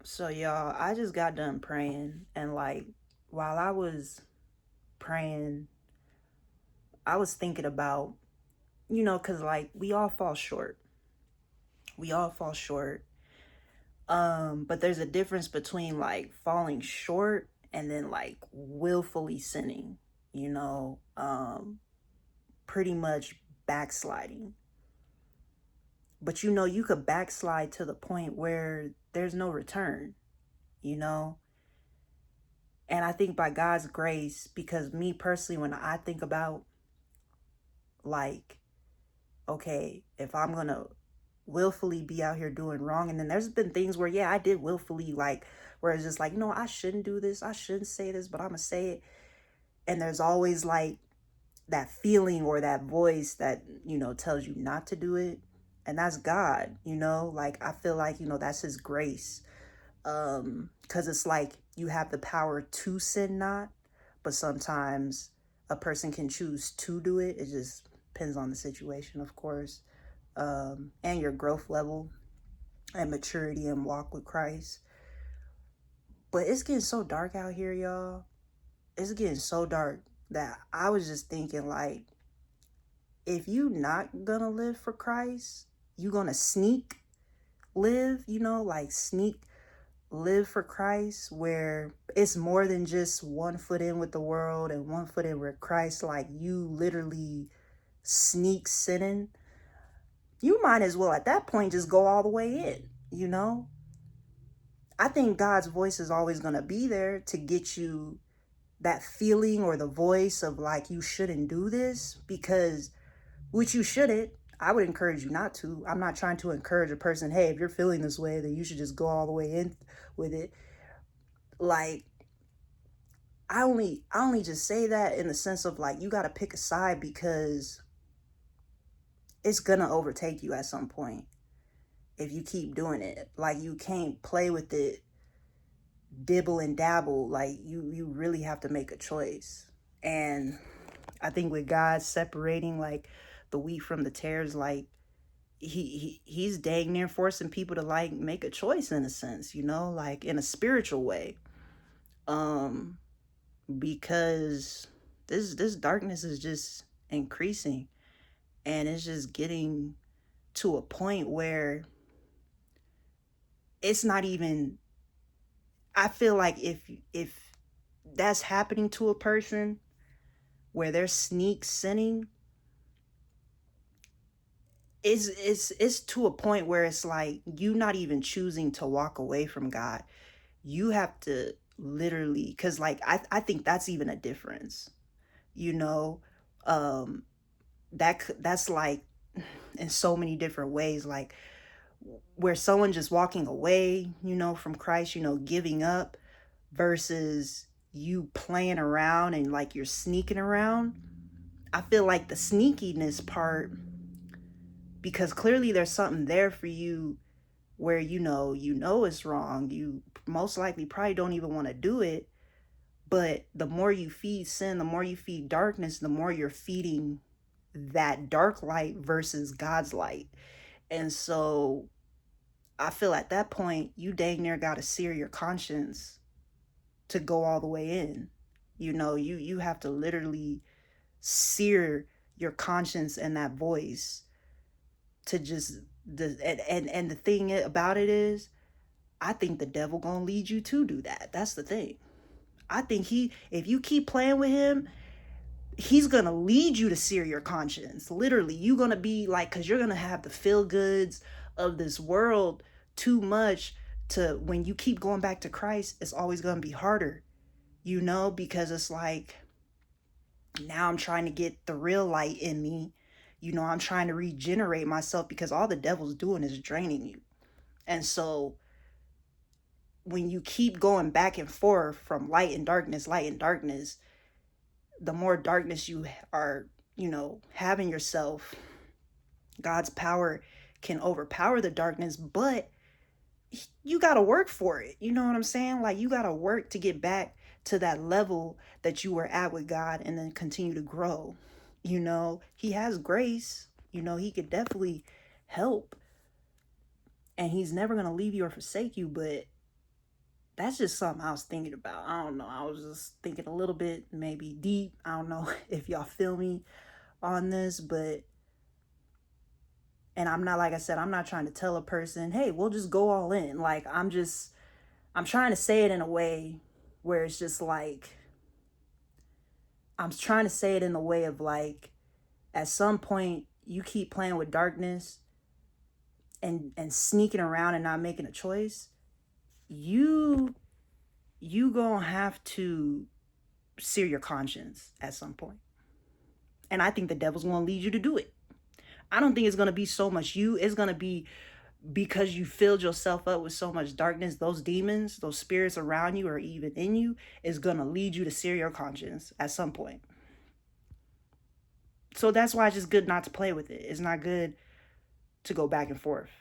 So y'all, I just got done praying and while I was praying, I was thinking about, cuz we all fall short. We all fall short. But there's a difference between falling short and then willfully sinning, you know, pretty much backsliding. But you could backslide to the point where there's no return, you know? And I think by God's grace, because me personally, when I think about like, okay, if I'm gonna willfully be out here doing wrong, and then there's been things where, yeah, I did willfully, where it's just I shouldn't do this, I shouldn't say this, but I'm gonna say it. And there's always that feeling or that voice that, tells you not to do it. And that's God. I feel that's His grace. Because it's you have the power to sin not, but sometimes a person can choose to do it. It just depends on the situation, of course, and your growth level and maturity and walk with Christ. But it's getting so dark out here, y'all. It's getting so dark that I was just thinking, if you not gonna live for Christ, you gonna sneak live, sneak live for Christ, where it's more than just one foot in with the world and one foot in with Christ, you literally sneak sinning, you might as well at that point just go all the way in. I think God's voice is always going to be there to get you that feeling or the voice of you shouldn't do this, because which you shouldn't. I would encourage you not to. I'm not trying to encourage a person, hey, if you're feeling this way, then you should just go all the way in with it. Like, I only just say that in the sense of you got to pick a side, because it's going to overtake you at some point if you keep doing it. You can't play with it, dibble and dabble. You really have to make a choice. And I think with God separating the wheat from the tares, he's dang near forcing people to make a choice, in a sense, in a spiritual way. Um because this darkness is just increasing, and it's just getting to a point where it's not even, I feel like if that's happening to a person where they're sneak sinning, it's to a point where it's you not even choosing to walk away from God. You have to literally, because I think that's even a difference, you know um that's in so many different ways, where someone just walking away, from Christ, giving up, versus you playing around and you're sneaking around. I feel like the sneakiness part, because clearly there's something there for you where you know it's wrong. You most likely probably don't even want to do it, but the more you feed sin, the more you feed darkness, the more you're feeding that dark light versus God's light. And so I feel at that point you dang near got to sear your conscience to go all the way in. You have to literally sear your conscience and that voice to just and the thing about it is, I think the devil gonna lead you to do that. That's the thing. I think if you keep playing with him, he's gonna lead you to sear your conscience. Literally, you gonna be because you're gonna have the feel goods of this world too much, to when you keep going back to Christ, it's always gonna be harder, because it's now I'm trying to get the real light in me. I'm trying to regenerate myself, because all the devil's doing is draining you. And so when you keep going back and forth from light and darkness, the more darkness you are, having yourself, God's power can overpower the darkness, but you got to work for it. You know what I'm saying? You got to work to get back to that level that you were at with God, and then continue to grow. He has grace, he could definitely help, and he's never going to leave you or forsake you, but that's just something I was thinking about. I don't know. I was just thinking a little bit, maybe deep. I don't know if y'all feel me on this, but, and I'm not, like I said, I'm not trying to tell a person, hey, we'll just go all in. Like, I'm trying to say it in a way where it's just like, I'm trying to say it in a way of like, at some point, you keep playing with darkness and sneaking around and not making a choice, you gonna have to sear your conscience at some point. And I think the devil's gonna lead you to do it. I don't think it's gonna be so much you, it's gonna be because you filled yourself up with so much darkness. Those demons, those spirits around you or even in you, is gonna lead you to sear your conscience at some point. So that's why it's just good not to play with it. It's not good to go back and forth.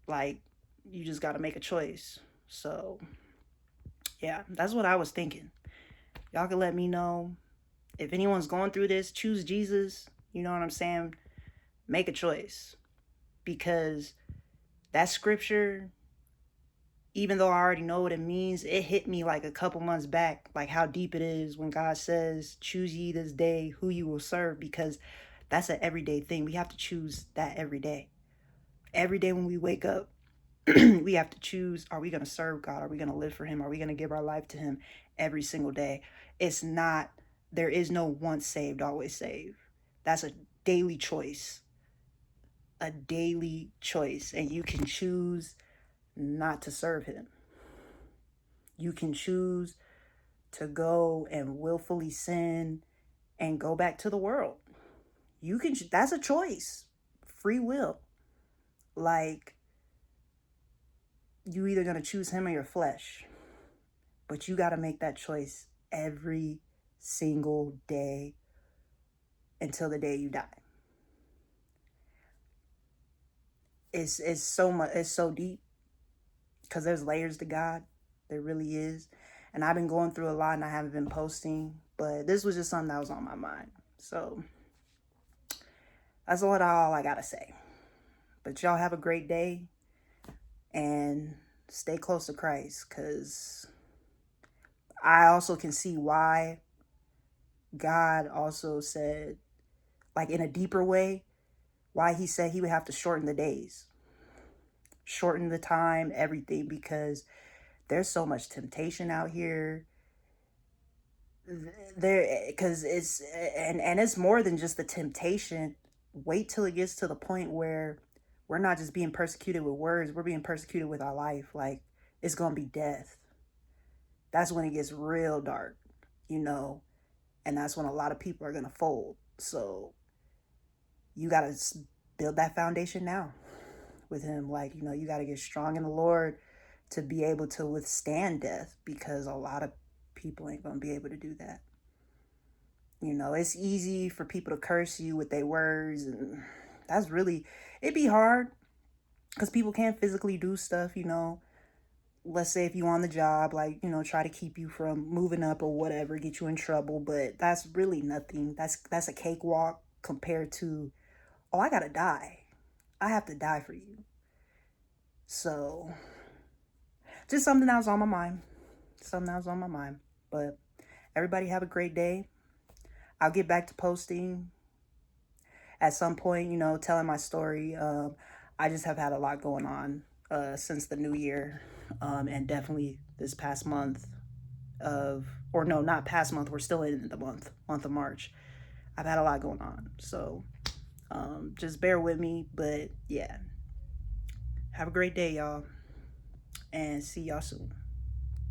Like, you just got to make a choice. So yeah, that's what I was thinking. Y'all can let me know if anyone's going through this. Choose Jesus. You know what I'm saying? Make a choice, because that scripture, even though I already know what it means, it hit me like a couple months back, like how deep it is when God says, choose ye this day who you will serve, because that's an everyday thing. We have to choose that every day. Every day when we wake up, we have to choose, are we going to serve God? Are we going to live for him? Are we going to give our life to him every single day? It's not, there is no once saved, always saved. That's a daily choice. A daily choice. And you can choose not to serve him. You can choose to go and willfully sin and go back to the world. You can, that's a choice. Free will. Like, you either gonna choose him or your flesh. But you gotta make that choice every single day until the day you die. It's so much, it's so deep, because there's layers to God. There really is. And I've been going through a lot and I haven't been posting, but this was just something that was on my mind. So that's all I gotta say. But y'all have a great day and stay close to Christ, because I also can see why God also said, like in a deeper way, why he said he would have to shorten the days, shorten the time, everything, because there's so much temptation out here. There, because it's, and it's more than just the temptation. Wait till it gets to the point where we're not just being persecuted with words, we're being persecuted with our life. Like, it's gonna be death. That's when it gets real dark, you know, and that's when a lot of people are gonna fold. So you gotta build that foundation now with him. Like, you know, you gotta get strong in the Lord to be able to withstand death, because a lot of people ain't gonna be able to do that. You know, it's easy for people to curse you with their words, and that's really, it'd be hard because people can't physically do stuff, you know. Let's say if you on the job, like, you know, try to keep you from moving up or whatever, get you in trouble, but that's really nothing. That's a cakewalk compared to, oh, I gotta die. I have to die for you. So just something that was on my mind. Something that was on my mind. But everybody have a great day. I'll get back to posting at some point, you know, telling my story. I just have had a lot going on since the new year, and definitely this past month of, or no, not past month, we're still in the month of March. I've had a lot going on. So just bear with me. But yeah, have a great day, y'all, and see y'all soon.